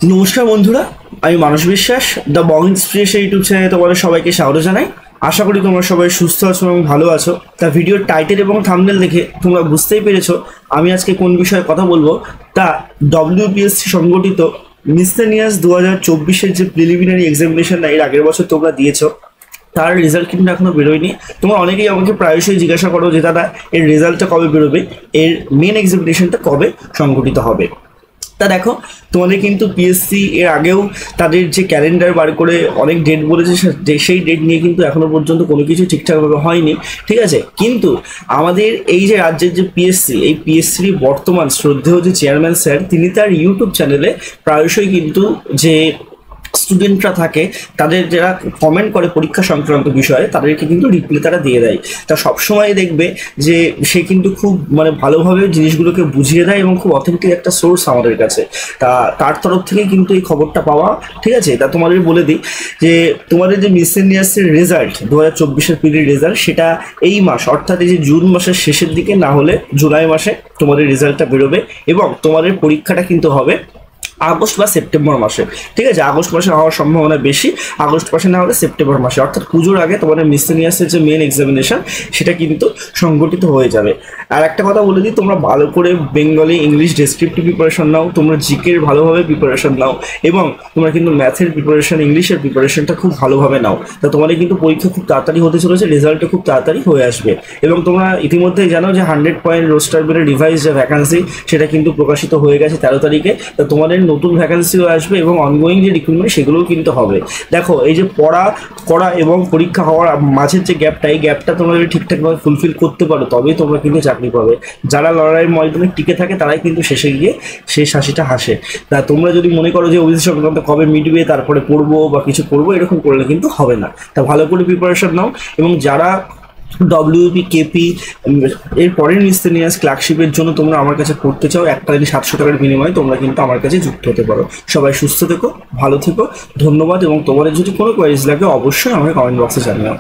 নমস্কার বন্ধুরা, আমি মানস বিশ্বাস দ্য বং ইন্সপিরেশন ইউটিউব চ্যানেলে তোমাদের সবাইকে স্বাগত জানাই। আশা করি তোমরা সবাই সুস্থ আছো এবং ভালো আছো। তা ভিডিওর টাইটেল এবং থাম্বনেল দেখে তোমরা বুঝতেই পেরেছো আমি আজকে কোন বিষয়ে কথা বলবো। তা ডব্লিউপিএসসি সংগঠিত মিসলেনিয়াস 2024-এর যে প্রিলিমিনারি এক্সামিনেশন এর আগের বছর তোমরা দিয়েছো, তার রেজাল্ট কিন্তু এখনো বেরোয়নি। তোমরা অনেকেই আমাকে প্রায়শই জিজ্ঞাসা করো যে দাদা এর রেজাল্টটা কবে বেরোবে, এর মেন এক্সামিনেশনটা কবে সংগঠিত হবে। তা দেখো, তোমাদের কিন্তু পিএসসি এর আগেও তাদের যে ক্যালেন্ডার বার করে অনেক ডেট বলেছে, সেই ডেট নিয়ে কিন্তু এখনো পর্যন্ত কোনো কিছু ঠিকঠাকভাবে হয়নি, ঠিক আছে। কিন্তু আমাদের এই যে রাজ্যের যে পিএসসি, এই পিএসসির বর্তমান শ্রদ্ধেয় যে চেয়ারম্যান স্যার, তিনি তার ইউটিউব চ্যানেলে প্রায়শই কিন্তু যে স্টুডেন্টরা থাকে তাদের যারা কমেন্ট করে পরীক্ষা সংক্রান্ত বিষয়ে, তাদেরকে কিন্তু রিপ্লাই তারা দিয়ে দেয়। তা সবসময় দেখবে যে সে কিন্তু খুব ভালোভাবে জিনিসগুলোকে বুঝিয়ে দেয় এবং খুব অথেন্টিক একটা সোর্স আমাদের কাছে। তা তার তরফ থেকেই কিন্তু এই খবরটা পাওয়া, ঠিক আছে। তা তোমাদের বলে দিই যে তোমাদের যে মিসলেনিয়াসের রেজাল্ট 2024-এর পিরিয়ড রেজাল্ট, সেটা এই মাস অর্থাৎ এই যে জুন মাসের শেষের দিকে, না হলে জুলাই মাসে তোমাদের রেজাল্টটা বেরোবে এবং তোমাদের পরীক্ষাটা কিন্তু হবে আগস্ট বা সেপ্টেম্বর মাসে, ঠিক আছে। আগস্ট মাসে হওয়ার সম্ভাবনা বেশি, আগস্ট মাসে না হলে সেপ্টেম্বর মাসে, অর্থাৎ পুজোর আগে তোমাদের মিসলেনিয়াসের যে মেন এক্সামিনেশন সেটা কিন্তু সংগঠিত হয়ে যাবে। আর একটা কথা বলে দিই, তোমরা ভালো করে বেঙ্গলি ইংলিশ ডেসক্রিপটিভ প্রিপারেশন নাও, তোমরা জিকের ভালোভাবে প্রিপারেশন নাও এবং তোমরা কিন্তু ম্যাথের প্রিপারেশন, ইংলিশের প্রিপারেশনটা খুব ভালোভাবে নাও। তা তোমাদের কিন্তু পরীক্ষা খুব তাড়াতাড়ি হতে চলেছে, রেজাল্টটা খুব তাড়াতাড়ি হয়ে আসবে। এবং তোমরা ইতিমধ্যেই জানো যে 100 পয়েন্ট রোস্টার বেড়ে রিভাইজ যে ভ্যাকান্সি, সেটা কিন্তু প্রকাশিত হয়ে গেছে 13 তারিখে। তা তোমাদের নতুন ভ্যাকান্সিও আসবে এবং অনগোয়িং যে রিক্রুটমেন্ট সেগুলোও কিন্তু হবে। দেখো, এই যে পড়া করা এবং পরীক্ষা হওয়ার মাঝের যে গ্যাপটা, এই গ্যাপটা তোমরা যদি ঠিকঠাকভাবে ফুলফিল করতে পারো তবেই তোমরা কিন্তু চাকরি পাবে। যারা লড়াইয়ের ময়দানে টিকে থাকে তারাই কিন্তু শেষে গিয়ে শেষ হাসিটা হাসে। তা তোমরা যদি মনে করো যে ওবিসি সংক্রান্ত কবে মিটবে তারপরে পড়বো বা কিছু করবো, এরকম করলে কিন্তু হবে না। তা ভালো করে প্রিপারেশন নাও এবং যারা ডব্লিউপি কেপি এর পরের মিসলেনিয়াস ক্লার্কশিপের জন্য তোমরা আমার কাছে পড়তে চাও, একটা দিন 700 টাকার বিনিময়ে তোমরা কিন্তু আমার কাছে যুক্ত হতে পারো। সবাই সুস্থ থেকো, ভালো থেকো, ধন্যবাদ। এবং তোমাদের যদি কোনো কোয়ারিজ লাগে অবশ্যই আমাকে কমেন্ট বক্সে জানিও।